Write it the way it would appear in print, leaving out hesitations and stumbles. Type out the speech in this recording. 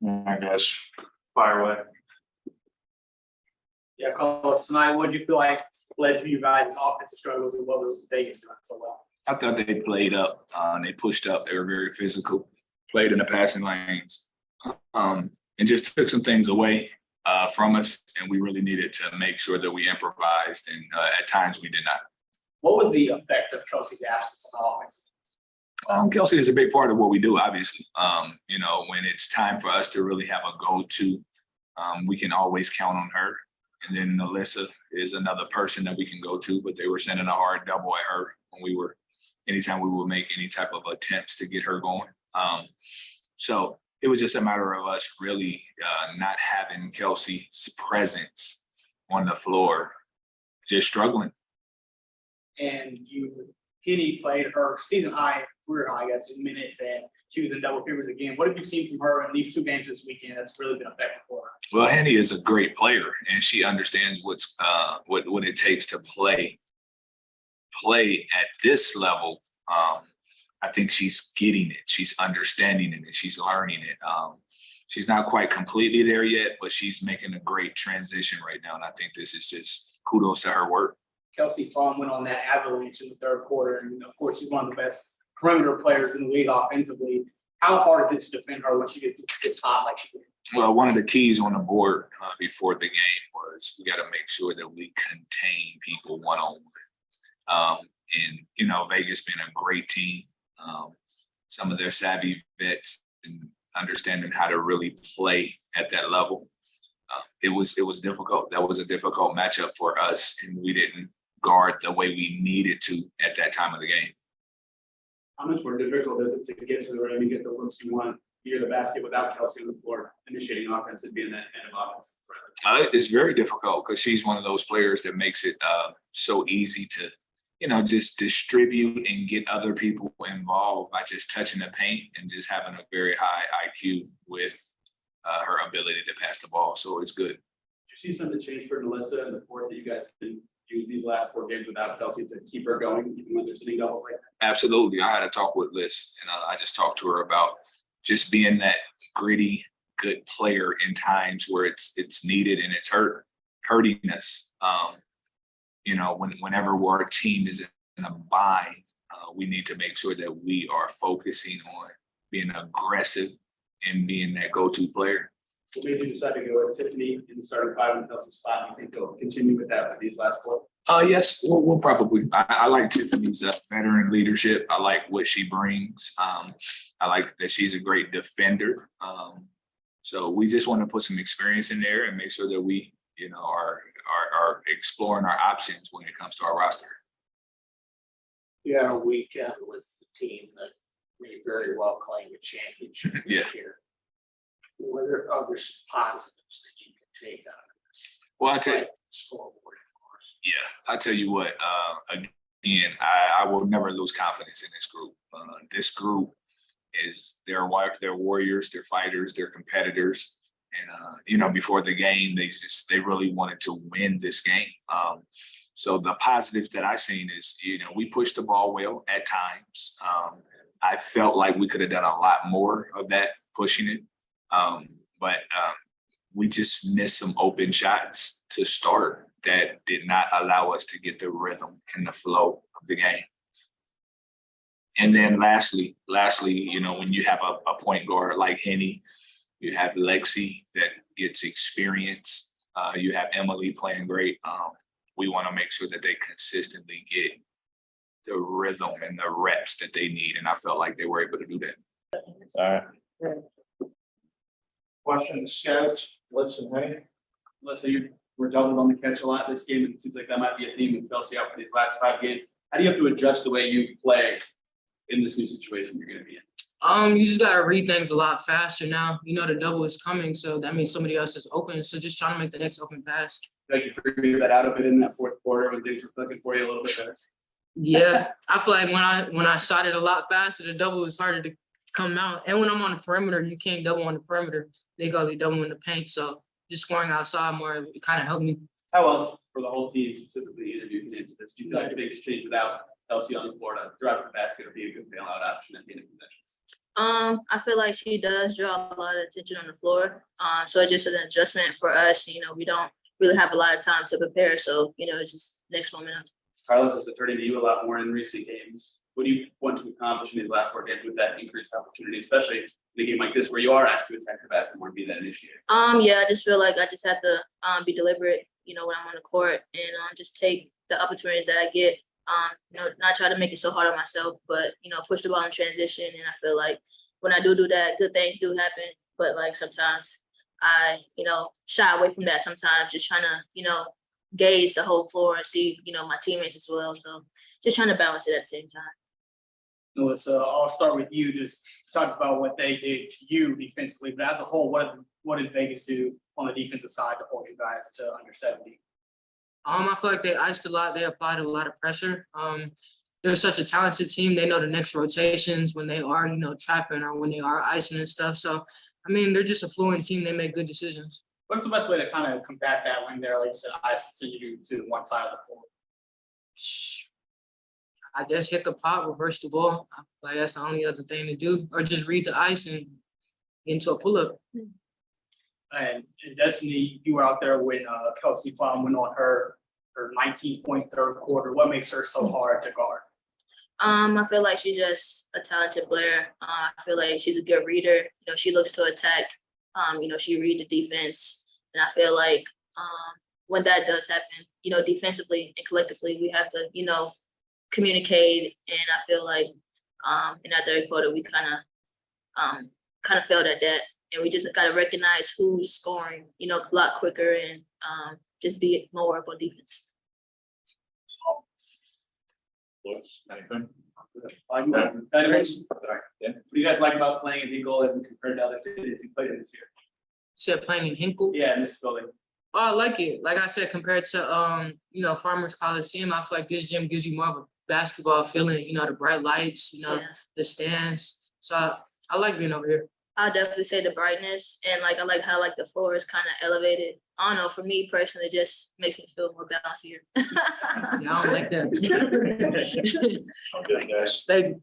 I guess. Fire away. Yeah, Carlos, tonight, what do you feel like led to you guys' offensive struggles and what was Vegas doing so well? I thought they played up. They pushed up. They were very physical, played in the passing lanes, and just took some things away from us. And we really needed to make sure that we improvised. And at times we did not. What was the effect of Kelsey's absence on offense? Kelsey is a big part of what we do, obviously. When it's time for us to really have a go-to, we can always count on her. And then NaLyssa is another person that we can go to, but they were sending a hard double at her when anytime we would make any type of attempts to get her going. So it was just a matter of us really not having Kelsey's presence on the floor, just struggling. And Henny played her season high, career high, I guess, in minutes, and she was in double figures again. What have you seen from her in these two games this weekend that's really been effective for her? Well, Henny is a great player, and she understands what it takes to play at this level. I think she's getting it. She's understanding it, and she's learning it. She's not quite completely there yet, but she's making a great transition right now, and I think this is just kudos to her work. Kelsey Plum went on that avalanche in the third quarter, and of course, she's one of the best perimeter players in the league offensively. How hard is it to defend her when she gets hot like she did? Well, one of the keys on the board before the game was we got to make sure that we contain people one-on-one. And Vegas been a great team. Some of their savvy vets and understanding how to really play at that level. It was difficult. That was a difficult matchup for us, and we didn't guard the way we needed to at that time of the game. How much more difficult is it to get to the rim and get the looks you want near the basket without Kelsey on the floor, initiating offense and being that kind of offense? It's very difficult because she's one of those players that makes it so easy to, just distribute and get other people involved by just touching the paint and just having a very high IQ with her ability to pass the ball. So it's good. Did you see something change for NaLyssa in the fourth that you guys can use these last 4 games without Kelsey to keep her going, even when they're sitting doubles like that? Absolutely. I had a talk with Liz, and I just talked to her about just being that gritty, good player in times where it's needed and it's hurting us. Whenever our team is in a bind, we need to make sure that we are focusing on being aggressive and being that go-to player. What made you decide to go with Tiffany in the starting 5 in Kelsey's spot? Do you think they'll continue with that for these last 4? Yes, we'll probably. I like Tiffany's veteran leadership. I like what she brings. I like that she's a great defender. So we just want to put some experience in there and make sure that we, are exploring our options when it comes to our roster. You had a weekend with the team that may very well claim a championship this year. What are other positives that you can take out of this? Well, I tell you, scoreboard, of course. yeah, I tell you what. Again, I will never lose confidence in this group. This group is they're warriors, they're fighters, they're competitors. And before the game, they really wanted to win this game. So the positives that I've seen is, we pushed the ball well at times. I felt like we could have done a lot more of that, pushing it. But we just missed some open shots to start that did not allow us to get the rhythm and the flow of the game. And then lastly, when you have a point guard like Henny, you have Lexi that gets experience. You have Emily playing great. We want to make sure that they consistently get the rhythm and the reps that they need. And I felt like they were able to do that. All right. Question to scouts. Melissa, you were doubled on the catch a lot this game, and it seems like that might be a theme with Kelsey out for these last 5 games. How do you have to adjust the way you play in this new situation you're going to be in? You just gotta read things a lot faster now. The double is coming, so that means somebody else is open. So just trying to make the next open pass. Like you figured that out a bit in that fourth quarter when things were clicking for you a little bit better. Yeah, I feel like when I shot it a lot faster, the double is harder to come out. And when I'm on the perimeter, you can't double on the perimeter. They go double in the paint. So just scoring outside more, it kind of helped me. How else for the whole team specifically if you can answer this? Do you feel like things change without Kelsey on the floor to drive the basket or be a good bailout option at the end of possessions? I feel like she does draw a lot of attention on the floor. So it's just an adjustment for us. We don't really have a lot of time to prepare. So, it's just next moment. Carlos has been turning to you a lot more in recent games. What do you want to accomplish in these last 4 games with that increased opportunity, especially in a game like this where you are asked to attack the basket more and be that initiator? Yeah, I just feel like I just have to be deliberate, when I'm on the court and just take the opportunities that I get. Not try to make it so hard on myself, but push the ball in transition. And I feel like when I do that, good things do happen. But like sometimes I, shy away from that sometimes, just trying to, gauge the whole floor and see, my teammates as well. So just trying to balance it at the same time. NaLyssa, I'll start with you. Just talk about what they did to you defensively, but as a whole, what did Vegas do on the defensive side to hold you guys to under 70? I feel like they iced a lot. They applied a lot of pressure. They're such a talented team. They know the next rotations when they are, trapping or when they are icing and stuff. So, they're just a fluent team. They make good decisions. What's the best way to kind of combat that when they're, like you said, icing you to one side of the floor? I guess hit the pot, reverse the ball. I feel like that's the only other thing to do, or just read the ice and get into a pull-up. And Destanni, you were out there when Kelsey Plum went on her 19-point third quarter. What makes her so hard to guard? I feel like she's just a talented player. I feel like she's a good reader. She looks to attack. She reads the defense. And I feel like when that does happen, defensively and collectively, we have to, communicate. And I feel like in that third quarter, we kind of failed at that. And we just got to recognize who's scoring, a lot quicker and just be more up on defense. Anything? What do you guys like about playing in Hinkle and compared to other cities you played in this year? Said playing in Hinkle. Yeah, in this building. Oh, I like it. Like I said, compared to Farmers Coliseum, I feel like this gym gives you more of a basketball feeling. The bright lights, the stands. So I like being over here. I'll definitely say the brightness and I like how the floor is kind of elevated. I don't know, for me personally, it just makes me feel more bouncier. Yeah, I don't like that. Okay, guys. Thank you.